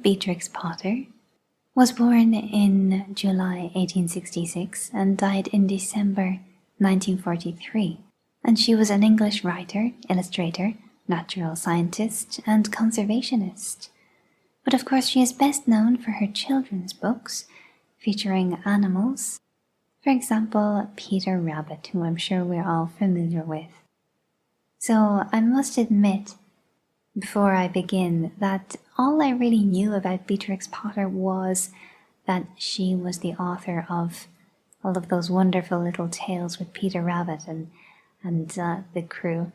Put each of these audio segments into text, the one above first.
Beatrix Potter, was born in July 1866 and died in December 1943, and she was an English writer, illustrator, natural scientist, and conservationist. But of course she is best known for her children's books featuring animals, for example Peter Rabbit, who I'm sure we're all familiar with. So I must admit, before I begin, that all I really knew about Beatrix Potter was that she was the author of all of those wonderful little tales with Peter Rabbit and the crew.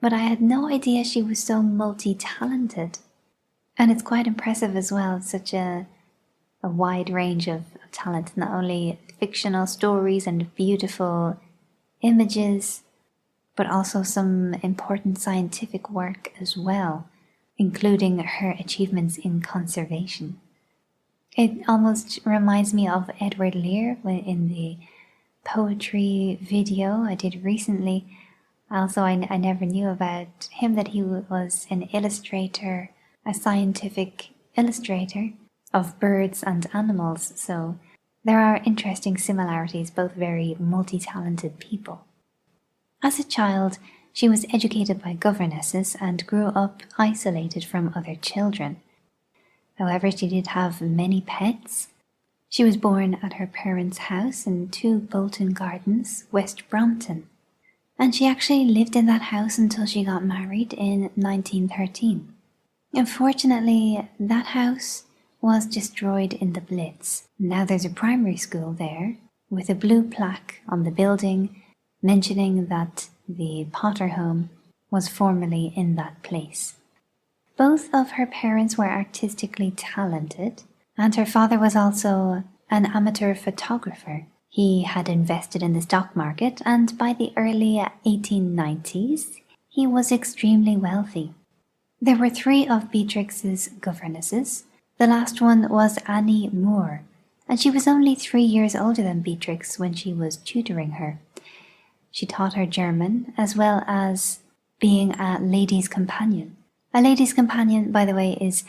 But I had no idea she was so multi-talented. And it's quite impressive as well, such a wide range of talent, not only fictional stories and beautiful images, but also some important scientific work as well, including her achievements in conservation. It almost reminds me of Edward Lear in the poetry video I did recently. Also, I never knew about him, that he was an illustrator, a scientific illustrator of birds and animals, so there are interesting similarities, both very multi-talented people. As a child, she was educated by governesses and grew up isolated from other children. However, she did have many pets. She was born at her parents' house in 2 Bolton Gardens, West Brompton, and she actually lived in that house until she got married in 1913. Unfortunately, that house was destroyed in the Blitz. Now there's a primary school there, with a blue plaque on the building mentioning that the Potter home was formerly in that place. Both of her parents were artistically talented, and her father was also an amateur photographer. He had invested in the stock market, and by the early 1890s, he was extremely wealthy. There were 3 of Beatrix's governesses. The last one was Annie Moore, and she was only 3 years older than Beatrix when she was tutoring her. She taught her German, as well as being a lady's companion. A lady's companion, by the way, is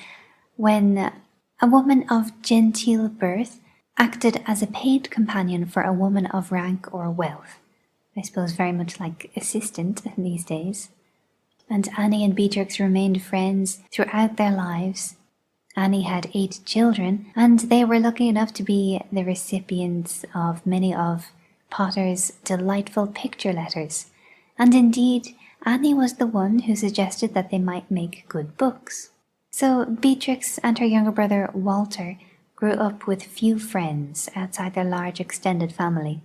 when a woman of genteel birth acted as a paid companion for a woman of rank or wealth. I suppose very much like assistant these days. And Annie and Beatrix remained friends throughout their lives. Annie had 8 children, and they were lucky enough to be the recipients of many of Potter's delightful picture letters, and indeed Annie was the one who suggested that they might make good books. So Beatrix and her younger brother Walter grew up with few friends outside their large extended family,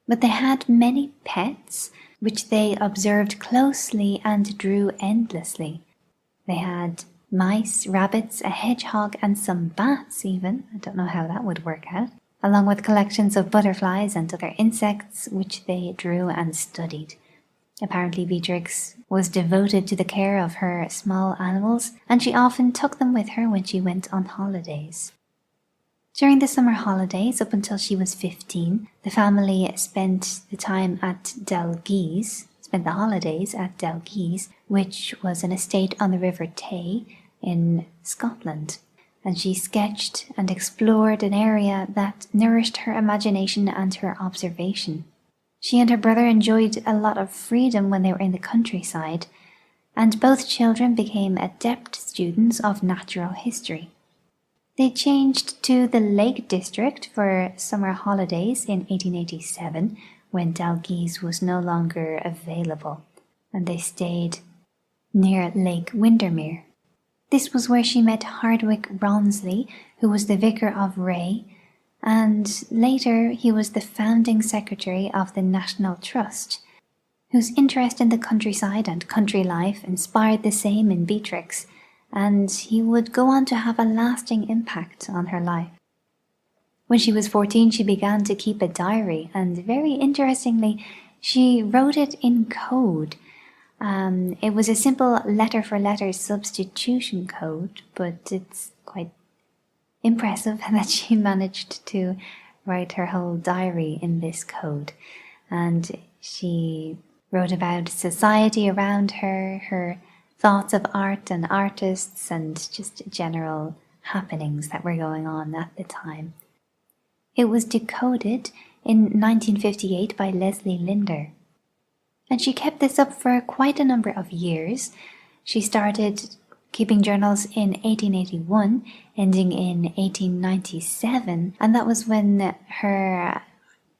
but they had many pets which they observed closely and drew endlessly. They had mice, rabbits, a hedgehog, and some bats even. I don't know how that would work out, along with collections of butterflies and other insects which they drew and studied. Apparently Beatrix was devoted to the care of her small animals, and she often took them with her when she went on holidays. During the summer holidays, up until she was 15, the family spent the holidays at Dalgeese, which was an estate on the River Tay in Scotland. And she sketched and explored an area that nourished her imagination and her observation. She and her brother enjoyed a lot of freedom when they were in the countryside, and both children became adept students of natural history. They changed to the Lake District for summer holidays in 1887, when Dalgeese was no longer available, and they stayed near Lake Windermere. This was where she met Hardwick Rawnsley, who was the vicar of Ray, and later he was the founding secretary of the National Trust, whose interest in the countryside and country life inspired the same in Beatrix, and he would go on to have a lasting impact on her life. When she was 14, she began to keep a diary, and very interestingly, she wrote it in code. It was a simple letter-for-letter substitution code, but it's quite impressive that she managed to write her whole diary in this code. And she wrote about society around her, her thoughts of art and artists and just general happenings that were going on at the time. It was decoded in 1958 by Leslie Linder. And she kept this up for quite a number of years. She started keeping journals in 1881, ending in 1897, and that was when her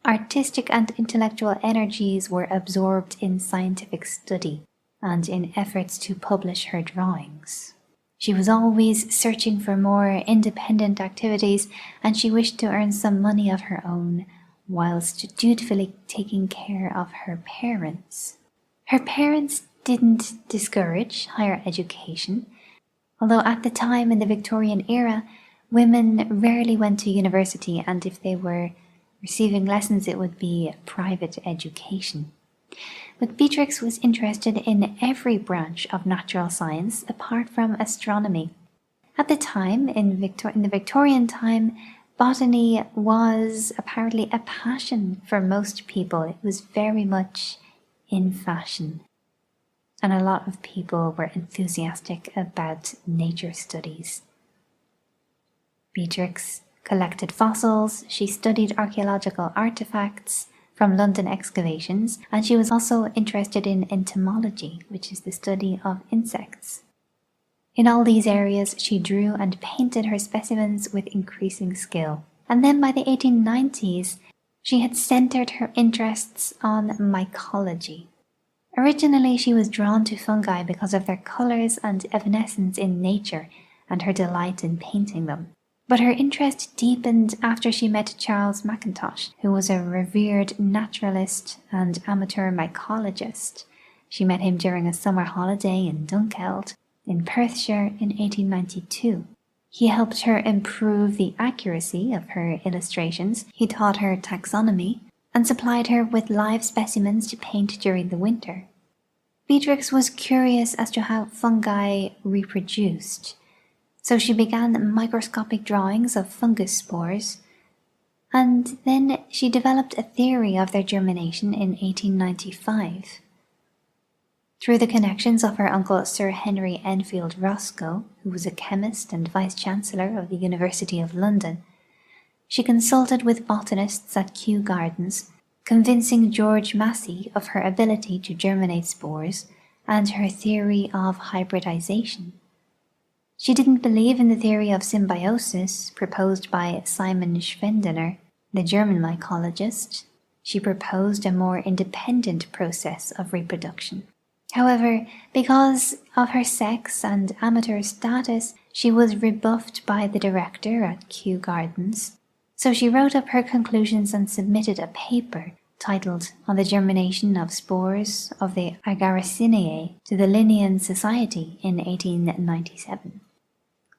artistic and intellectual energies were absorbed in scientific study and in efforts to publish her drawings. She was always searching for more independent activities, and she wished to earn some money of her own, whilst dutifully taking care of her parents. Her parents didn't discourage higher education, although at the time in the Victorian era, women rarely went to university, and if they were receiving lessons it would be private education. But Beatrix was interested in every branch of natural science apart from astronomy. At the time, in the Victorian time, botany was apparently a passion for most people. It was very much in fashion, and a lot of people were enthusiastic about nature studies. Beatrix collected fossils, she studied archaeological artifacts from London excavations, and she was also interested in entomology, which is the study of insects. In all these areas, she drew and painted her specimens with increasing skill. And then by the 1890s, she had centered her interests on mycology. Originally, she was drawn to fungi because of their colors and evanescence in nature and her delight in painting them. But her interest deepened after she met Charles Mackintosh, who was a revered naturalist and amateur mycologist. She met him during a summer holiday in Dunkeld, in Perthshire, in 1892. He helped her improve the accuracy of her illustrations, he taught her taxonomy, and supplied her with live specimens to paint during the winter. Beatrix was curious as to how fungi reproduced, so she began microscopic drawings of fungus spores, and then she developed a theory of their germination in 1895. Through the connections of her uncle Sir Henry Enfield Roscoe, who was a chemist and vice-chancellor of the University of London, she consulted with botanists at Kew Gardens, convincing George Massey of her ability to germinate spores and her theory of hybridization. She didn't believe in the theory of symbiosis proposed by Simon Schwendener, the German mycologist. She proposed a more independent process of reproduction. However, because of her sex and amateur status, she was rebuffed by the director at Kew Gardens, so she wrote up her conclusions and submitted a paper titled On the Germination of Spores of the Agaricinae to the Linnean Society in 1897.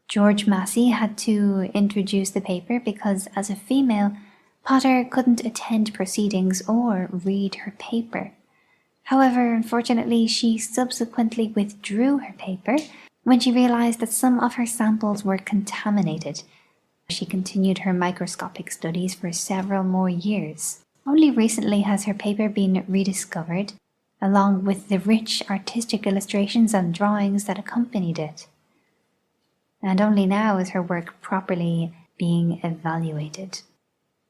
George Massey had to introduce the paper because, as a female, Potter couldn't attend proceedings or read her paper. However, unfortunately, she subsequently withdrew her paper when she realized that some of her samples were contaminated. She continued her microscopic studies for several more years. Only recently has her paper been rediscovered, along with the rich artistic illustrations and drawings that accompanied it. And only now is her work properly being evaluated.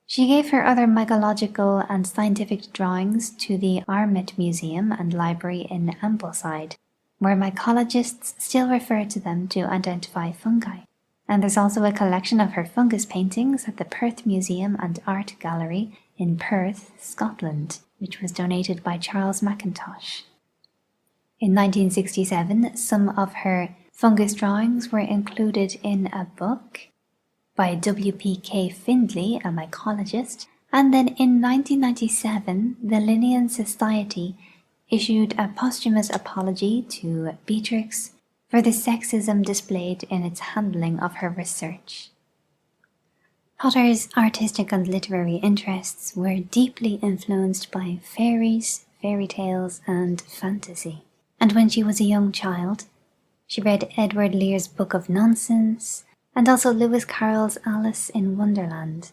She gave her other mycological and scientific drawings to the Armet Museum and Library in Ambleside, where mycologists still refer to them to identify fungi. And there's also a collection of her fungus paintings at the Perth Museum and Art Gallery in Perth, Scotland, which was donated by Charles Mackintosh. In 1967, some of her fungus drawings were included in a book by W.P.K. Findlay, a mycologist, and then in 1997 the Linnean Society issued a posthumous apology to Beatrix for the sexism displayed in its handling of her research. Potter's artistic and literary interests were deeply influenced by fairies, fairy tales, and fantasy. And when she was a young child, she read Edward Lear's Book of Nonsense and also Lewis Carroll's Alice in Wonderland.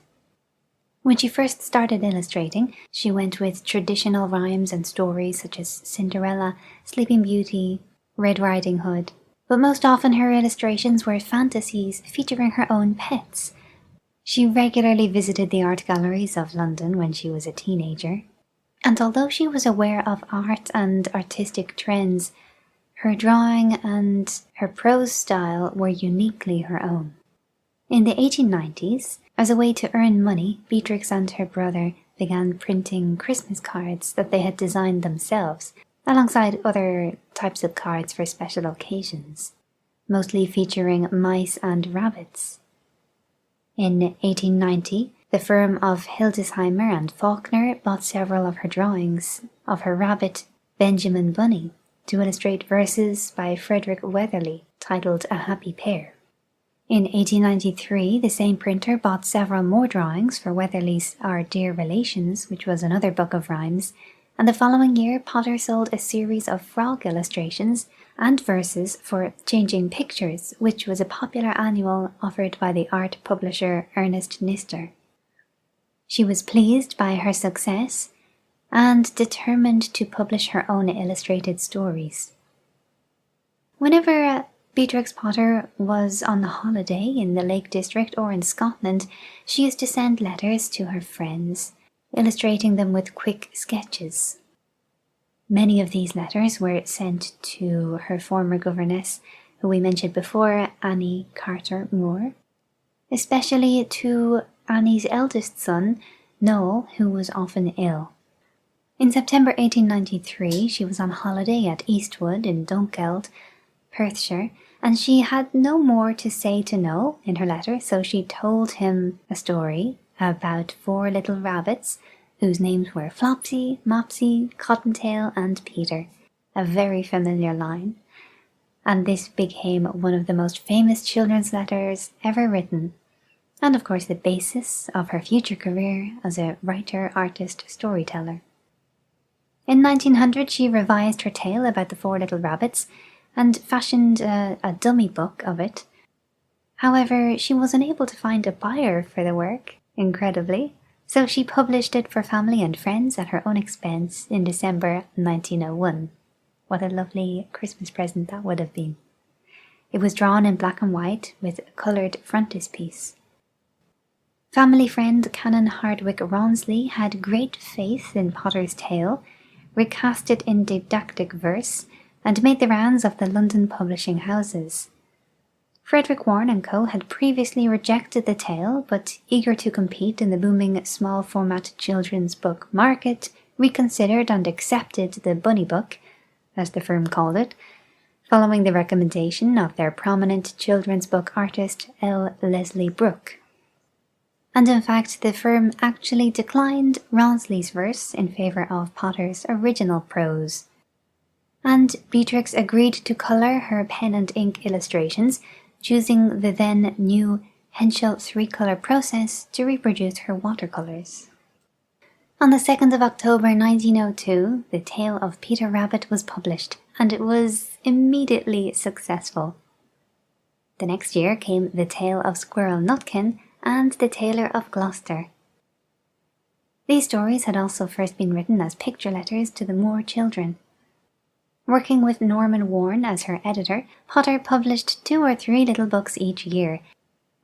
When she first started illustrating, she went with traditional rhymes and stories such as Cinderella, Sleeping Beauty, Red Riding Hood, but most often her illustrations were fantasies featuring her own pets. She regularly visited the art galleries of London when she was a teenager, and although she was aware of art and artistic trends, her drawing and her prose style were uniquely her own. In the 1890s, as a way to earn money, Beatrix and her brother began printing Christmas cards that they had designed themselves, alongside other types of cards for special occasions, mostly featuring mice and rabbits. In 1890, the firm of Hildesheimer and Faulkner bought several of her drawings of her rabbit, Benjamin Bunny, to illustrate verses by Frederick Weatherly titled A Happy Pair. In 1893, the same printer bought several more drawings for Weatherly's Our Dear Relations, which was another book of rhymes, and the following year Potter sold a series of frog illustrations and verses for Changing Pictures, which was a popular annual offered by the art publisher Ernest Nister. She was pleased by her success and determined to publish her own illustrated stories. Whenever Beatrix Potter was on holiday in the Lake District or in Scotland, she used to send letters to her friends, illustrating them with quick sketches. Many of these letters were sent to her former governess, who we mentioned before, Annie Carter Moore, especially to Annie's eldest son, Noel, who was often ill. In September 1893, she was on holiday at Eastwood in Dunkeld, Perthshire, and she had no more to say to Noel in her letter, so she told him a story about 4 little rabbits whose names were Flopsy, Mopsy, Cottontail, and Peter, a very familiar line, and this became one of the most famous children's letters ever written, and of course the basis of her future career as a writer, artist, storyteller. In 1900 she revised her tale about the 4 little rabbits and fashioned a dummy book of it. However, she was unable to find a buyer for the work, incredibly, so she published it for family and friends at her own expense in December 1901. What a lovely Christmas present that would have been. It was drawn in black and white with a coloured frontispiece. Family friend Canon Hardwicke Rawnsley had great faith in Potter's tale, recast it in didactic verse, and made the rounds of the London publishing houses. Frederick Warne & Co. had previously rejected the tale, but eager to compete in the booming small-format children's book market, reconsidered and accepted the Bunny Book, as the firm called it, following the recommendation of their prominent children's book artist L. Leslie Brooke. And in fact, the firm actually declined Rawnsley's verse in favour of Potter's original prose. And Beatrix agreed to colour her pen and ink illustrations, choosing the then new Henschel 3-colour process to reproduce her watercolours. On the 2nd of October 1902, The Tale of Peter Rabbit was published, and it was immediately successful. The next year came The Tale of Squirrel Nutkin and The Tailor of Gloucester. These stories had also first been written as picture letters to the Moore children. Working with Norman Warne as her editor, Potter published 2 or 3 little books each year,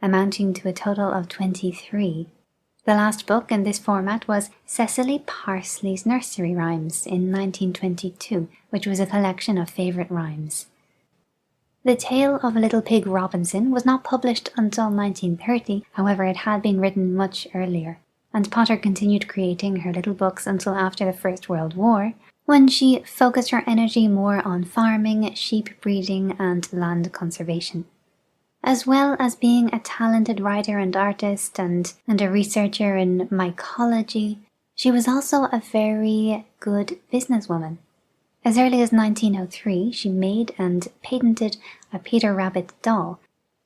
amounting to a total of 23. The last book in this format was Cecily Parsley's Nursery Rhymes in 1922, which was a collection of favourite rhymes. The Tale of Little Pig Robinson was not published until 1930, however it had been written much earlier, and Potter continued creating her little books until after the First World War, when she focused her energy more on farming, sheep breeding and land conservation. As well as being a talented writer and artist and a researcher in mycology, she was also a very good businesswoman. As early as 1903, she made and patented a Peter Rabbit doll,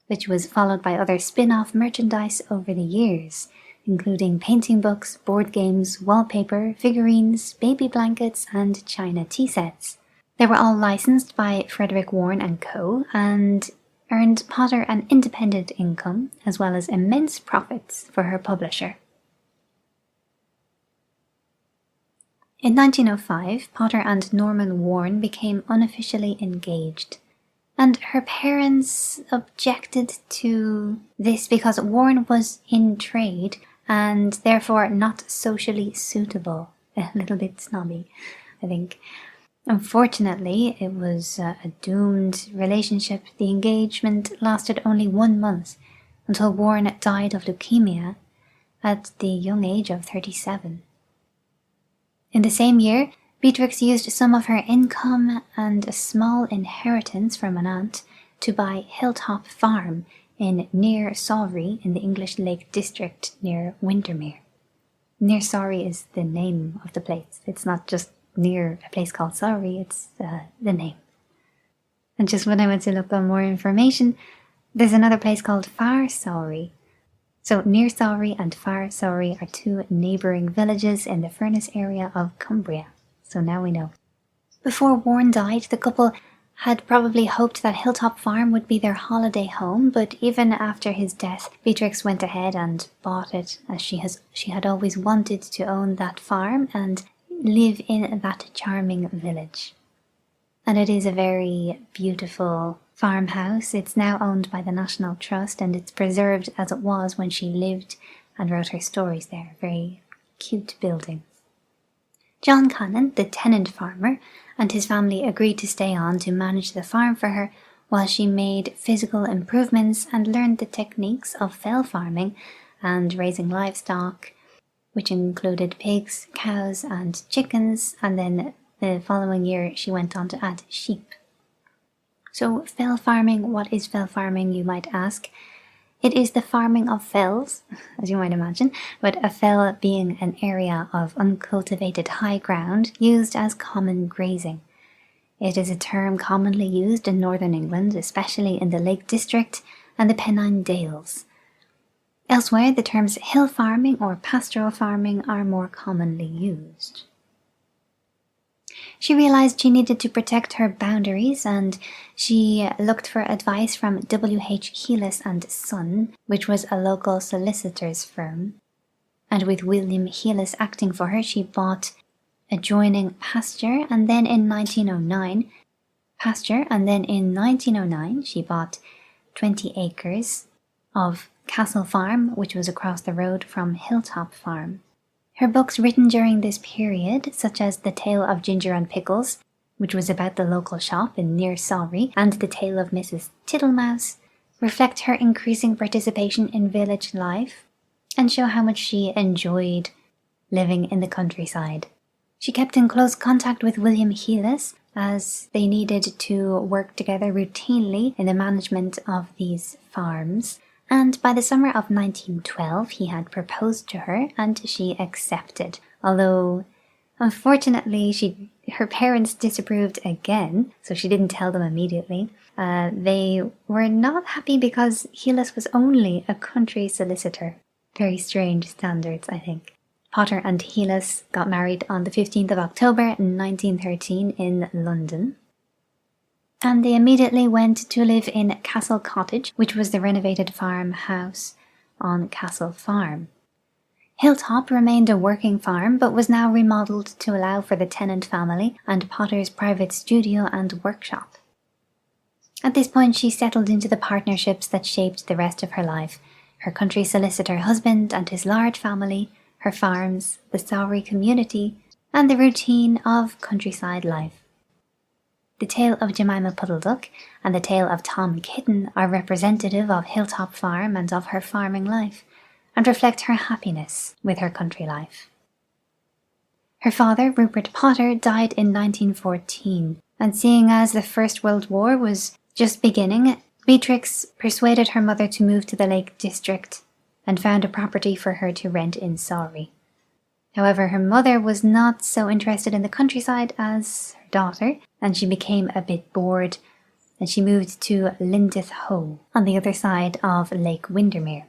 which was followed by other spin-off merchandise over the years, including painting books, board games, wallpaper, figurines, baby blankets, and china tea sets. They were all licensed by Frederick Warne & Co. and earned Potter an independent income as well as immense profits for her publisher. In 1905, Potter and Norman Warren became unofficially engaged, and her parents objected to this because Warren was in trade and therefore not socially suitable. A little bit snobby, I think. Unfortunately, it was a doomed relationship. The engagement lasted only 1 month until Warren died of leukemia at the young age of 37. In the same year, Beatrix used some of her income and a small inheritance from an aunt to buy Hilltop Farm in Near Sawrey in the English Lake District near Windermere. Near Sawrey is the name of the place. It's not just near a place called Sawrey, it's the name. And just when I went to look on more information, there's another place called Far Sawrey. So Near Sawrey and Far Sawrey are two neighbouring villages in the Furness area of Cumbria. So now we know. Before Warren died, the couple had probably hoped that Hilltop Farm would be their holiday home, but even after his death, Beatrix went ahead and bought it, as she had always wanted to own that farm and live in that charming village. And it is a very beautiful farmhouse. It's now owned by the National Trust, and it's preserved as it was when she lived and wrote her stories there. Very cute building. John Cannon, the tenant farmer, and his family agreed to stay on to manage the farm for her while she made physical improvements and learned the techniques of fell farming and raising livestock, which included pigs, cows and chickens, and then the following year she went on to add sheep. So fell farming, what is fell farming, you might ask? It is the farming of fells, as you might imagine, but a fell being an area of uncultivated high ground used as common grazing. It is a term commonly used in northern England, especially in the Lake District and the Pennine Dales. Elsewhere, the terms hill farming or pastoral farming are more commonly used. She realised she needed to protect her boundaries, and she looked for advice from W.H. Heelis and Son, which was a local solicitor's firm. And with William Heelis acting for her, she bought adjoining pasture, and then in 1909 she bought 20 acres of Castle Farm, which was across the road from Hilltop Farm. Her books written during this period, such as The Tale of Ginger and Pickles, which was about the local shop in Near Sawrey, and The Tale of Mrs. Tittlemouse, reflect her increasing participation in village life and show how much she enjoyed living in the countryside. She kept in close contact with William Heelis, as they needed to work together routinely in the management of these farms. And by the summer of 1912 he had proposed to her and she accepted, although unfortunately her parents disapproved again, so she didn't tell them immediately. They were not happy because Heelis was only a country solicitor. Very strange standards, I think. Potter and Heelis got married on the 15th of October 1913 in London. And they immediately went to live in Castle Cottage, which was the renovated farmhouse on Castle Farm. Hilltop remained a working farm, but was now remodelled to allow for the tenant family and Potter's private studio and workshop. At this point she settled into the partnerships that shaped the rest of her life: her country solicitor husband and his large family, her farms, the Sawrey community, and the routine of countryside life. The tale of Jemima Puddleduck and the tale of Tom Kitten are representative of Hilltop Farm and of her farming life, and reflect her happiness with her country life. Her father, Rupert Potter, died in 1914, and seeing as the First World War was just beginning, Beatrix persuaded her mother to move to the Lake District and found a property for her to rent in Sawrey. However, her mother was not so interested in the countryside as her daughter, and she became a bit bored, and she moved to Lindith Hoe, on the other side of Lake Windermere.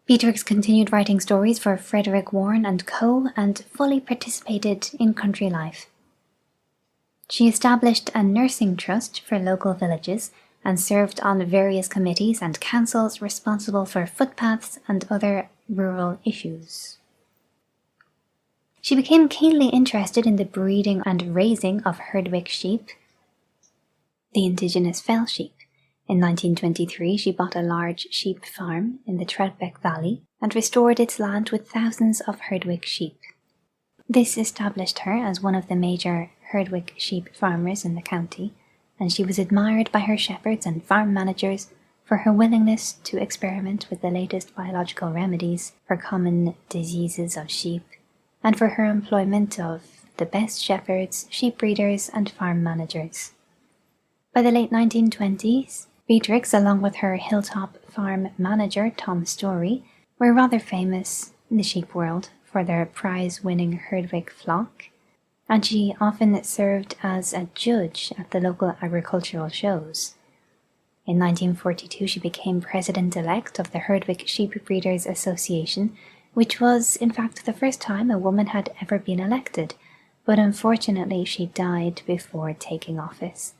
Beatrix continued writing stories for Frederick Warren and Co. and fully participated in country life. She established a nursing trust for local villages and served on various committees and councils responsible for footpaths and other rural issues. She She became keenly interested in the breeding and raising of Herdwick sheep, the indigenous fell sheep. In 1923, she bought a large sheep farm in the Treadbeck Valley and restored its land with thousands of Herdwick sheep. This established her as one of the major Herdwick sheep farmers in the county, and she was admired by her shepherds and farm managers for her willingness to experiment with the latest biological remedies for common diseases of sheep, and for her employment of the best shepherds, sheep breeders, and farm managers. By the late 1920s, Beatrix, along with her hilltop farm manager Tom Story, were rather famous in the sheep world for their prize-winning Herdwick flock, and she often served as a judge at the local agricultural shows. In 1942, she became president-elect of the Herdwick Sheep Breeders Association, which was, in fact, the first time a woman had ever been elected, but unfortunately she died before taking office.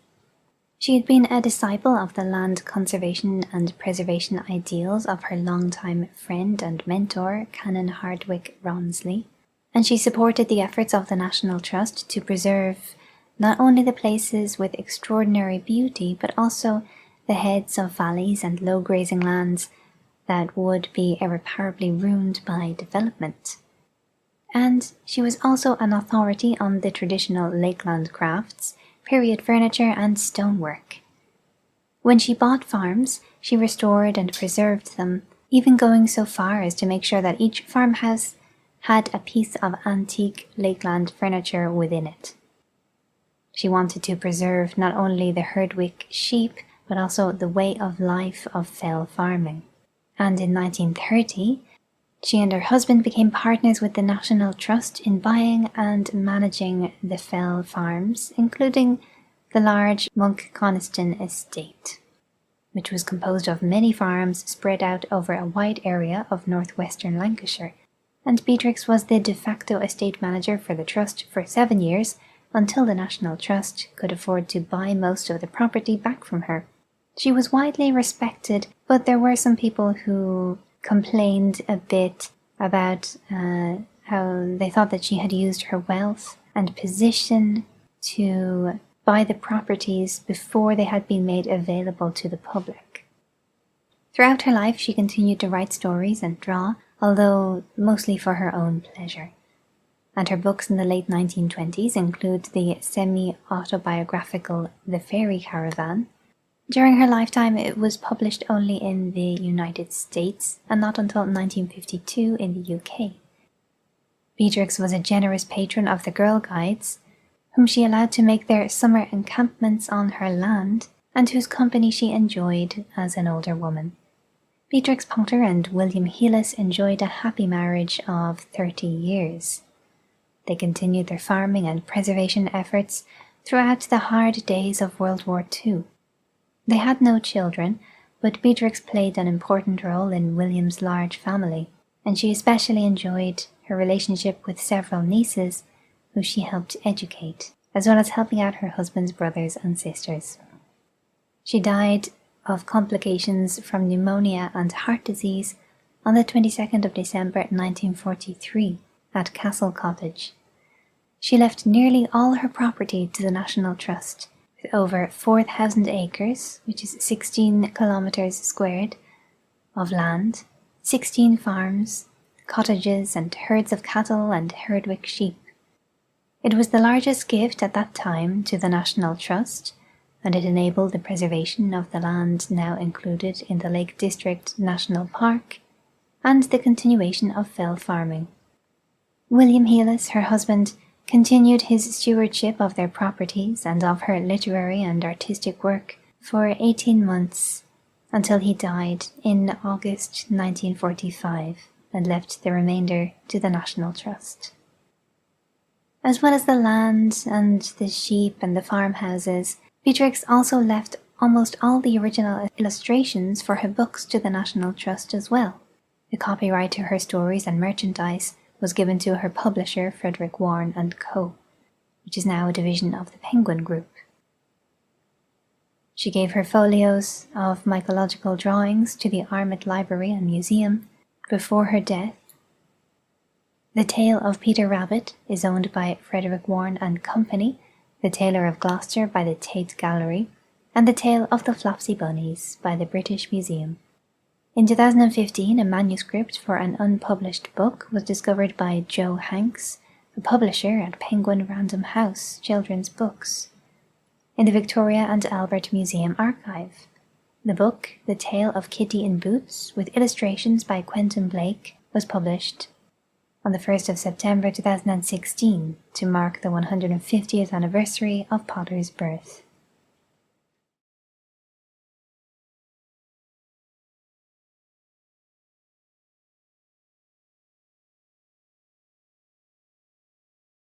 She had been a disciple of the land conservation and preservation ideals of her longtime friend and mentor, Canon Hardwick Rawnsley, and she supported the efforts of the National Trust to preserve not only the places with extraordinary beauty, but also the heads of valleys and low grazing lands that would be irreparably ruined by development. And she was also an authority on the traditional lakeland crafts, period furniture, and stonework. When she bought farms, she restored and preserved them, even going so far as to make sure that each farmhouse had a piece of antique lakeland furniture within it. She wanted to preserve not only the Herdwick sheep, but also the way of life of fell farming. And in 1930, she and her husband became partners with the National Trust in buying and managing the fell farms, including the large Monkconiston estate, which was composed of many farms spread out over a wide area of northwestern Lancashire, and Beatrix was the de facto estate manager for the Trust for 7 years, until the National Trust could afford to buy most of the property back from her. She was widely respected, but there were some people who complained a bit about how they thought that she had used her wealth and position to buy the properties before they had been made available to the public. Throughout her life, she continued to write stories and draw, although mostly for her own pleasure. And her books in the late 1920s include the semi-autobiographical The Fairy Caravan. During her lifetime, it was published only in the United States and not until 1952 in the UK. Beatrix was a generous patron of the Girl Guides, whom she allowed to make their summer encampments on her land and whose company she enjoyed as an older woman. Beatrix Potter and William Heelis enjoyed a happy marriage of 30 years. They continued their farming and preservation efforts throughout the hard days of World War II. They had no children, but Beatrix played an important role in William's large family, and she especially enjoyed her relationship with several nieces who she helped educate, as well as helping out her husband's brothers and sisters. She died of complications from pneumonia and heart disease on the 22nd of December 1943 at Castle Cottage. She left nearly all her property to the National Trust, with over 4,000 acres, which is 16 kilometres squared, of land, 16 farms, cottages and herds of cattle and Herdwick sheep. It was the largest gift at that time to the National Trust, and it enabled the preservation of the land now included in the Lake District National Park and the continuation of fell farming. William Heelis, her husband, continued his stewardship of their properties and of her literary and artistic work for 18 months until he died in August 1945 and left the remainder to the National Trust. As well as the land and the sheep and the farmhouses, Beatrix also left almost all the original illustrations for her books to the National Trust as well. The copyright to her stories and merchandise was given to her publisher Frederick Warne and Co., which is now a division of the Penguin Group. She gave her folios of mycological drawings to the Armit Library and Museum before her death, The Tale of Peter Rabbit is owned by Frederick Warne and Company, The Tailor of Gloucester by the Tate Gallery, and The Tale of the Flopsy Bunnies by the British Museum. In 2015, a manuscript for an unpublished book was discovered by Joe Hanks, a publisher at Penguin Random House Children's Books, in the Victoria and Albert Museum archive. The book, The Tale of Kitty in Boots, with illustrations by Quentin Blake, was published on the 1st of September 2016 to mark the 150th anniversary of Potter's birth.